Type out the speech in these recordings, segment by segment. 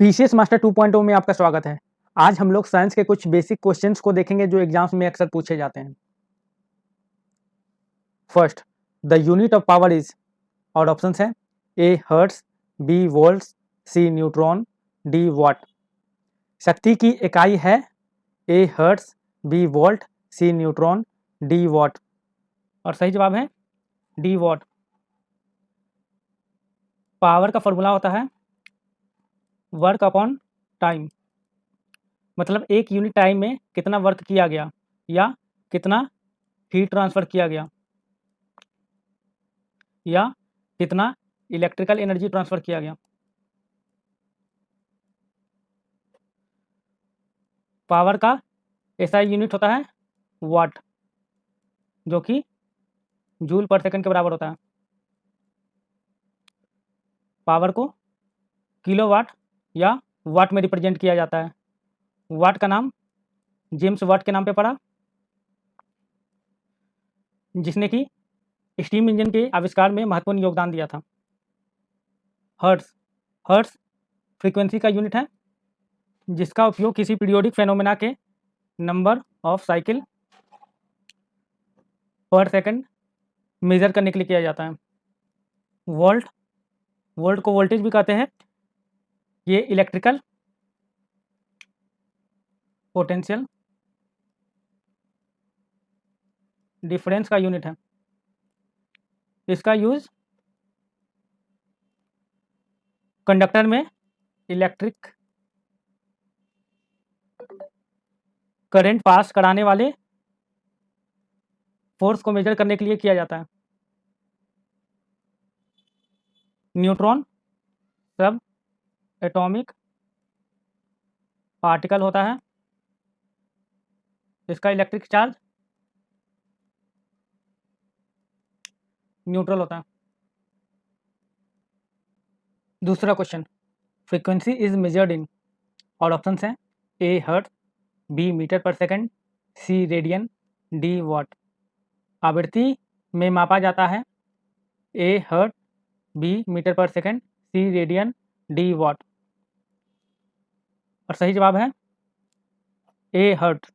PCS master 2.0 में आपका स्वागत है। आज हम लोग साइंस के कुछ बेसिक क्वेश्चंस को देखेंगे जो एग्जाम्स में अक्सर पूछे जाते हैं। First, the unit of power is, और ऑप्शंस हैं A hertz, B volts, C neutron, D watt. शक्ति की इकाई है A hertz, B volt, C neutron, D watt. और सही जवाब है डी वॉट। पावर का फॉर्मूला होता है वर्क अपॉन टाइम, मतलब एक यूनिट टाइम में कितना वर्क किया गया या कितना हीट ट्रांसफर किया गया या कितना इलेक्ट्रिकल एनर्जी ट्रांसफर किया गया। पावर का ऐसा यूनिट होता है वाट, जो कि जूल पर सेकंड के बराबर होता है। पावर को किलोवाट या वाट में रिप्रेजेंट किया जाता है। वाट का नाम जेम्स वाट के नाम पे पड़ा, जिसने कि स्टीम इंजन के आविष्कार में महत्वपूर्ण योगदान दिया था। हर्ट्स, हर्ट्स फ्रीक्वेंसी का यूनिट है जिसका उपयोग किसी पीरियोडिक फेनोमेना के number of cycle per second major करने के लिए किया जाता है। वोल्ट, वोल्ट को वोल्टेज भी कहते हैं। ये इलेक्ट्रिकल पोटेंशियल डिफरेंस का यूनिट है। इसका यूज कंडक्टर में इलेक्ट्रिक करंट पास कराने वाले फोर्स को मेजर करने के लिए किया जाता है। न्यूट्रॉन सब एटॉमिक पार्टिकल होता है। इसका इलेक्ट्रिक चार्ज न्यूट्रल होता है। दूसरा question, frequency is measured in, और ऑप्शन हैं A hertz, B metre per second, C radian, D watt. आवृत्ति में मापा जाता है A hertz, B metre per second, C radian, D watt. और सही जवाब है ए हर्ट्ज।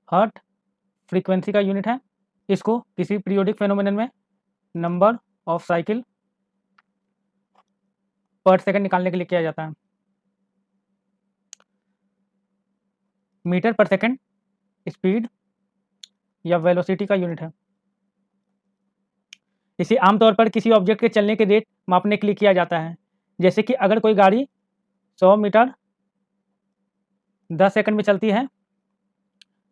हर्ट फ्रीक्वेंसी का यूनिट है। इसको किसी पीरियोडिक फेनोमेनन में number of cycle per second निकालने के लिए किया जाता है। मीटर पर सेकंड स्पीड या वेलोसिटी का यूनिट है। इसे आमतौर पर किसी ऑब्जेक्ट के चलने के रेट मापने के लिए किया जाता है। जैसे कि अगर कोई गाड़ी 100 मीटर 10 सेकंड में चलती है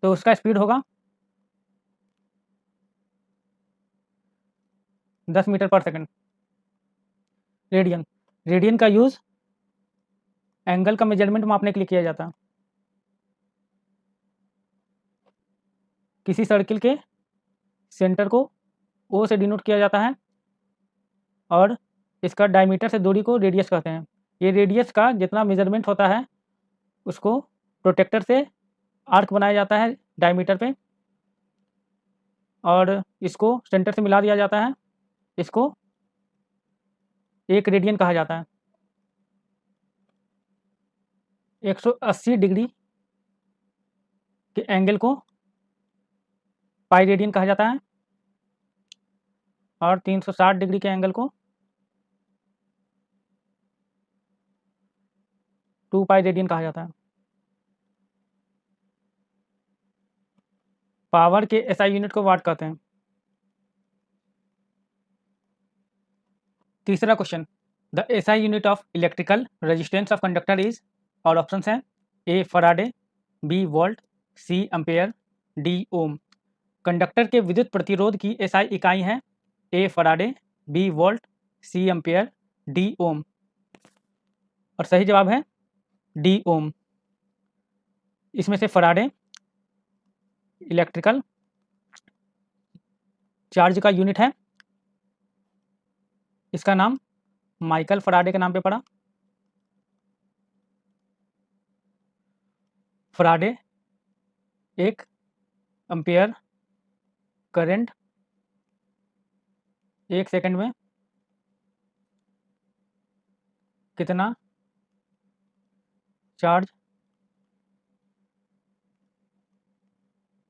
तो उसका स्पीड होगा 10 metre per second. Radian, radian का यूज एंगल का मेजरमेंट मापने के लिए किया जाता है। किसी सर्किल के सेंटर को ओ से डिनोट किया जाता है और इसका डायमीटर से दूरी को रेडियस कहते हैं। ये रेडियस का जितना मेजरमेंट होता है उसको प्रोटेक्टर से आर्क बनाया जाता है डायमीटर पे, और इसको सेंटर से मिला दिया जाता है। इसको 1 रेडियन कहा जाता है। 180 डिग्री के एंगल को पाई रेडियन कहा जाता है और 360 डिग्री के एंगल को 2 पाई रेडियन कहा जाता है। पावर के एसआई यूनिट को वाट कहते हैं। तीसरा question, the SI unit of electrical resistance of conductor is, और ऑप्शन हैं ए फराडे, बी वोल्ट, सी एम्पेयर, डी ओम। कंडक्टर के विद्युत प्रतिरोध की एसआई इकाई है ए फराडे, बी वोल्ट, सी एम्पेयर, डी ओम। और सही जवाब है डी ओम। इसमें से फराडे इलेक्ट्रिकल चार्ज का यूनिट है। इसका नाम माइकल फराडे के नाम पे पड़ा। फराडे एक एम्पेयर करंट 1 सेकंड में कितना चार्ज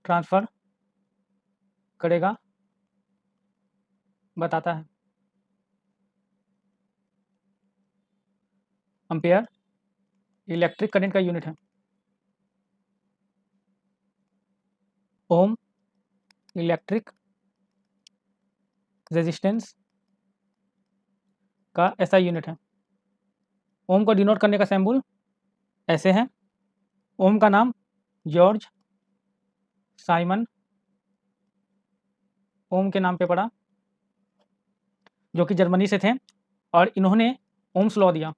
ट्रांसफ़र करेगा बताता है। एम्पियर इलेक्ट्रिक करंट का यूनिट है। ओम इलेक्ट्रिक रेजिस्टेंस का ऐसा यूनिट है। ओम को डिनोट करने का सिंबल ऐसे है। ओम का नाम जॉर्ज साइमन ओम के नाम पे पड़ा, जो कि जर्मनी से थे, और इन्होंने ओम्स लॉ दिया,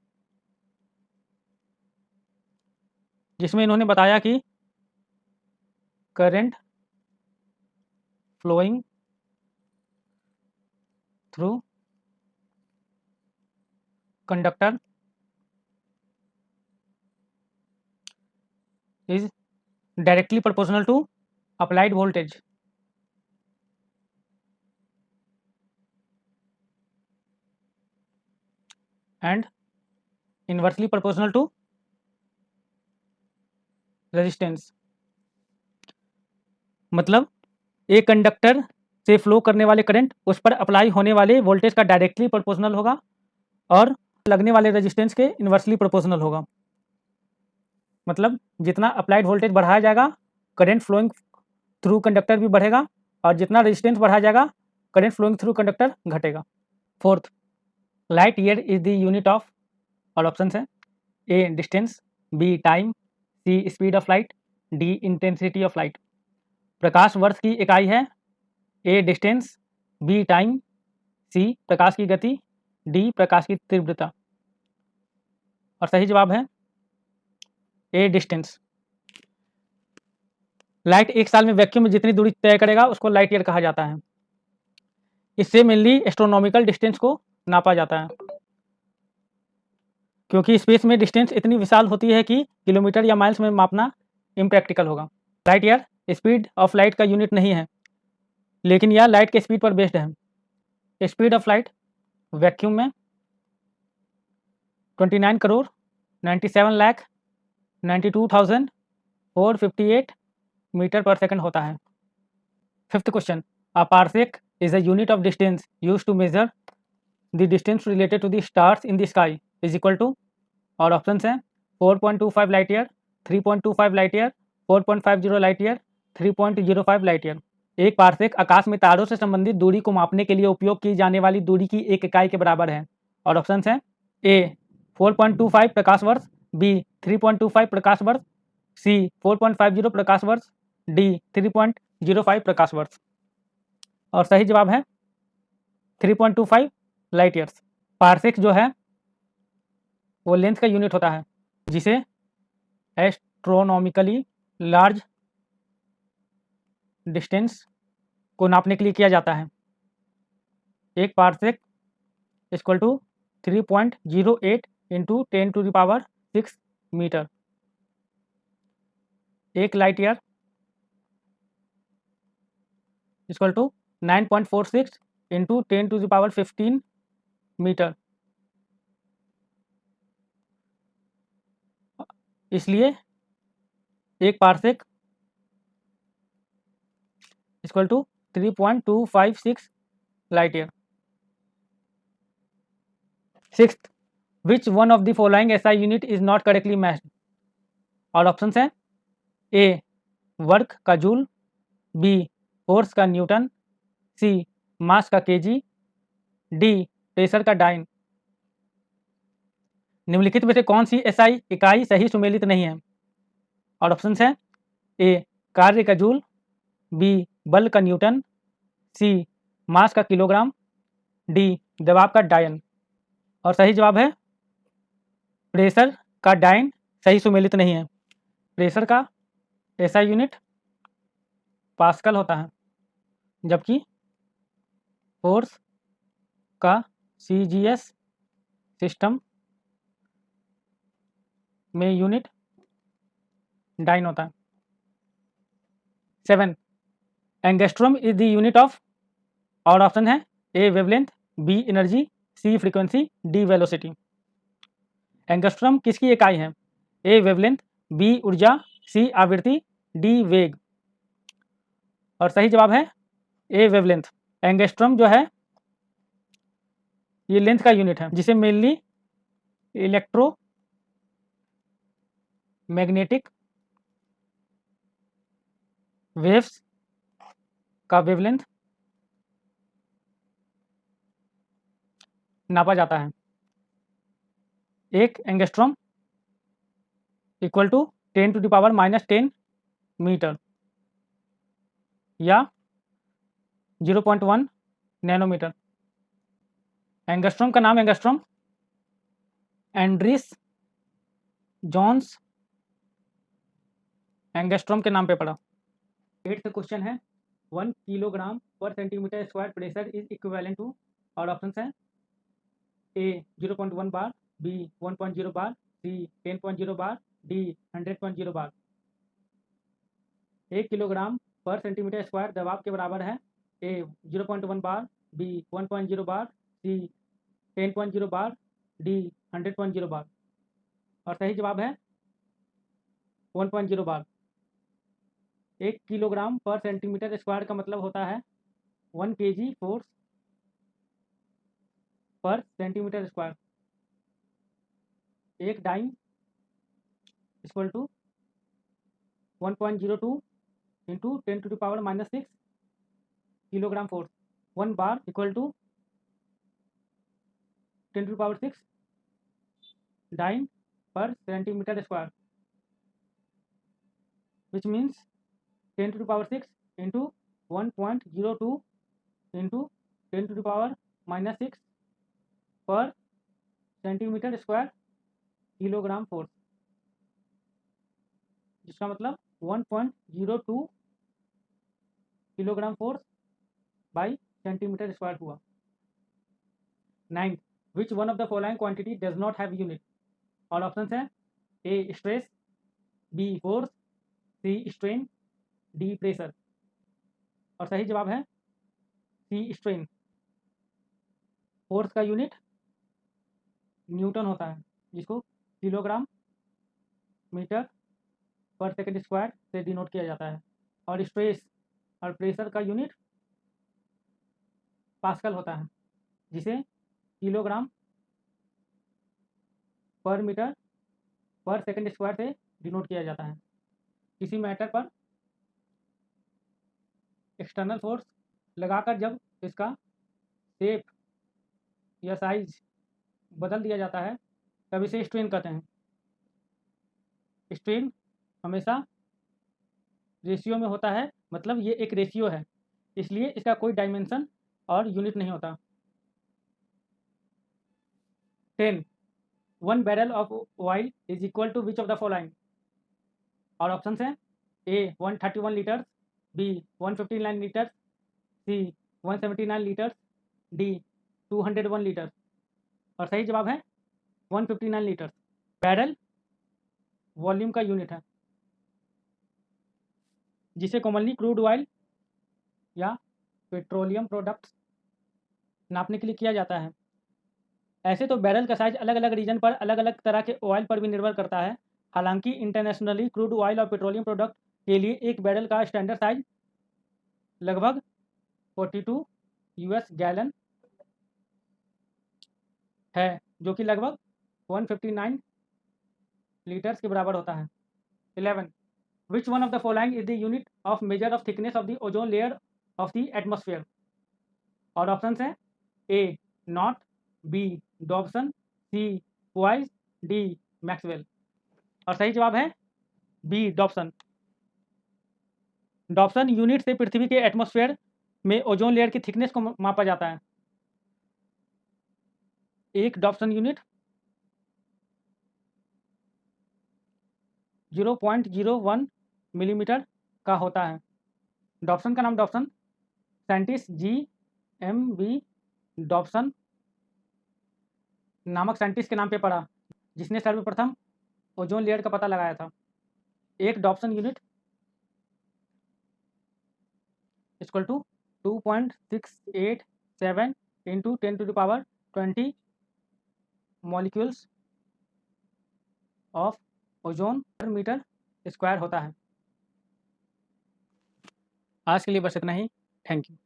जिसमें इन्होंने बताया कि current flowing through conductor is directly proportional to applied voltage and inversely proportional to resistance। मतलब एक कंडक्टर से फ्लो करने वाले करंट उस पर अप्लाई होने वाले वोल्टेज का डायरेक्टली प्रोपोर्शनल होगा और लगने वाले रेजिस्टेंस के इन्वर्सली प्रोपोर्शनल होगा। मतलब जितना अप्लाइड वोल्टेज बढ़ाया जाएगा करंट फ्लोइंग थ्रू कंडक्टर भी बढ़ेगा, और जितना रेजिस्टेंस बढ़ाया जाएगा करंट फ्लोइंग थ्रू कंडक्टर घटेगा। Fourth, light year is the unit of, और ऑप्शन है A distance, B time, C speed of light, D intensity of light. प्रकाश वर्ष की इकाई है। A distance, B time, C प्रकाश की गति, डी प्रकाश की तीव्रता। और सही जवाब है ए डिस्टेंस। लाइट एक साल में वैक्यूम में जितनी दूरी तय करेगा उसको लाइट ईयर कहा जाता है। इससे मेनली एस्ट्रोनॉमिकल डिस्टेंस को नापा जाता है, क्योंकि स्पेस में डिस्टेंस इतनी विशाल होती है कि किलोमीटर या माइल्स में मापना इम्प्रैक्टिकल होगा। Light year speed of light का यूनिट नहीं है, लेकिन यह लाइट के स्पीड पर बेस्ड है। स्पीड ऑफ लाइट वैक्यूम में 29 crore 97 lakh 92,458 metre per second होता है। Fifth question, a parsec is a unit of distance used to measure the distance related to the stars in the sky is equal to, और options हैं 4.25 light year, 3.25 light year, 4.50 light year, 3.05 light year. एक parsec आकाश में तारों से संबंधित दूरी को मापने के लिए उपयोग की जाने वाली दूरी की एक इकाई के बराबर है। और ऑप्शंस हैं ए 4.25 प्रकाश वर्ष, बी 3.25 प्रकाश वर्ष, सी 4.50 प्रकाश वर्ष, डी 3.05 प्रकाश वर्ष। और सही जवाब है 3.25 लाइट ईयर्स। पार्सेक जो है वो लेंथ का यूनिट होता है, जिसे एस्ट्रोनॉमिकली लार्ज डिस्टेंस को नापने के लिए किया जाता है। एक parsec equal to 3.08 into 10⁶ metre. एक light year equal to 9.46 into 10⁻15 metre. इसलिए एक parsec equal to 3.256 light year. Sixth, which one of the following SI unit is not correctly matched. और ऑप्शंस हैं ए वर्क का joule, B force का newton, C mass का KG, D pressure का dyne. निम्नलिखित में से कौन सी एसआई इकाई सही सुमेलित नहीं है। और ऑप्शंस हैं ए कार्य का जूल, बी बल का न्यूटन, सी मास का किलोग्राम, डी दबाव का डायन। और सही जवाब है प्रेशर का डायन सही सुमेलित नहीं है। प्रेशर का एसआई यूनिट पास्कल होता है, जबकि फोर्स का सीजीएस सिस्टम में यूनिट डाइन होता है। 7, angstrom is the unit of, और ऑप्शन है ए वेवलेंथ, बी एनर्जी, सी फ्रीक्वेंसी, डी वेलोसिटी। एंगस्ट्रॉम किसकी इकाई है? ए वेवलेंथ, बी ऊर्जा, सी आवृत्ति, डी वेग। और सही जवाब है ए वेवलेंथ। एंगस्ट्रॉम जो है ये लेंथ का यूनिट है जिसे मेनली इलेक्ट्रो मैग्नेटिक वेव्स का वेवलेंथ नापा जाता है। एक एंगस्ट्रॉम इक्वल टू 10⁻⁻10 मीटर या 0.1 नैनोमीटर। एंगस्ट्रॉम का नाम एंगस्ट्रॉम एंड्रिस जॉन्स एंगस्ट्रॉम के नाम पे पड़ा। 8th क्वेश्चन है 1 kilogram per centimetre square pressure is equivalent to, और ऑप्शन है A 0.1 bar, B 1.0 bar, C 10.0 bar, D 100.0 bar. 1 kilogram per centimetre square दबाव के बराबर है A 0.1 bar, B 1.0 bar, C 10.0 bar, D 100.0 बार। और सही जवाब है 1.0 bar. 1 kilogram per centimetre square का मतलब होता है 1 kg force per centimetre square. एक dyne equal to 1.02 into 10⁻⁻6 kilogram force. 1 bar equal to 10⁻6 dyne per centimetre square, which means 10⁻6 into 1.02 into 10⁻⁻6 पर सेंटीमीटर स्क्वायर किलोग्राम फोर्स, जिसका मतलब 1.02 kilogram force by centimetre square हुआ। 9 विच one of the following quantity does not have unit, और option है ए stress, B force, सी strain, D pressure. और सही जवाब है सी स्ट्रेन। फोर्स का यूनिट न्यूटन होता है, जिसको kilogram metre per second square से डिनोट किया जाता है। और स्ट्रेस और प्रेशर का यूनिट पास्कल होता है, जिसे किलोग्राम पर मीटर पर सेकंड स्क्वायर से डिनोट किया जाता है। किसी मैटर पर एक्सटर्नल फोर्स लगाकर जब इसका शेप या साइज बदल दिया जाता है तब इसे स्ट्रेन कहते हैं। स्ट्रेन हमेशा रेशियो में होता है, मतलब ये एक रेशियो है, इसलिए इसका कोई डायमेंशन और यूनिट नहीं होता। 10 1 barrel of oil is equal to which of the following, और ऑप्शन है A 131 litres, B 159 litres, C 179 litres, D 201 litres. और सही जवाब है 159 लीटर्स। बैरल वॉल्यूम का यूनिट है, जिसे कॉमनली क्रूड ऑयल या पेट्रोलियम प्रोडक्ट्स नापने के लिए किया जाता है। ऐसे तो बैरल का साइज अलग अलग रीजन पर अलग अलग तरह के ऑयल पर भी निर्भर करता है। हालांकि इंटरनेशनली क्रूड ऑयल और पेट्रोलियम प्रोडक्ट के लिए एक बैरल का स्टैंडर्ड साइज लगभग 42 यूएस गैलन है, जो कि लगभग 159 लीटर्स के बराबर होता है। 11 which one of the following is the unit of measure of thickness of the ozone layer of the atmosphere, और ऑप्शन है A knot, B Dobson, C poise, D Maxwell. और सही जवाब है बी डॉब्सन। डॉब्सन यूनिट से पृथ्वी के atmosphere में ozone layer की थिकनेस को मापा जाता है। एक डॉब्सन यूनिट 0.01 मिलीमीटर का होता है। डॉब्सन का नाम डॉब्सन साइंटिस्ट GMB डॉब्सन नामक साइंटिस्ट के नाम पे पड़ा, जिसने सर्वप्रथम ओजोन लेयर का पता लगाया था। एक Dobson unit equal to 2.687 into 10⁻20 molecules of ozone per metre square होता है। आज के लिए बस इतना ही। Thank you.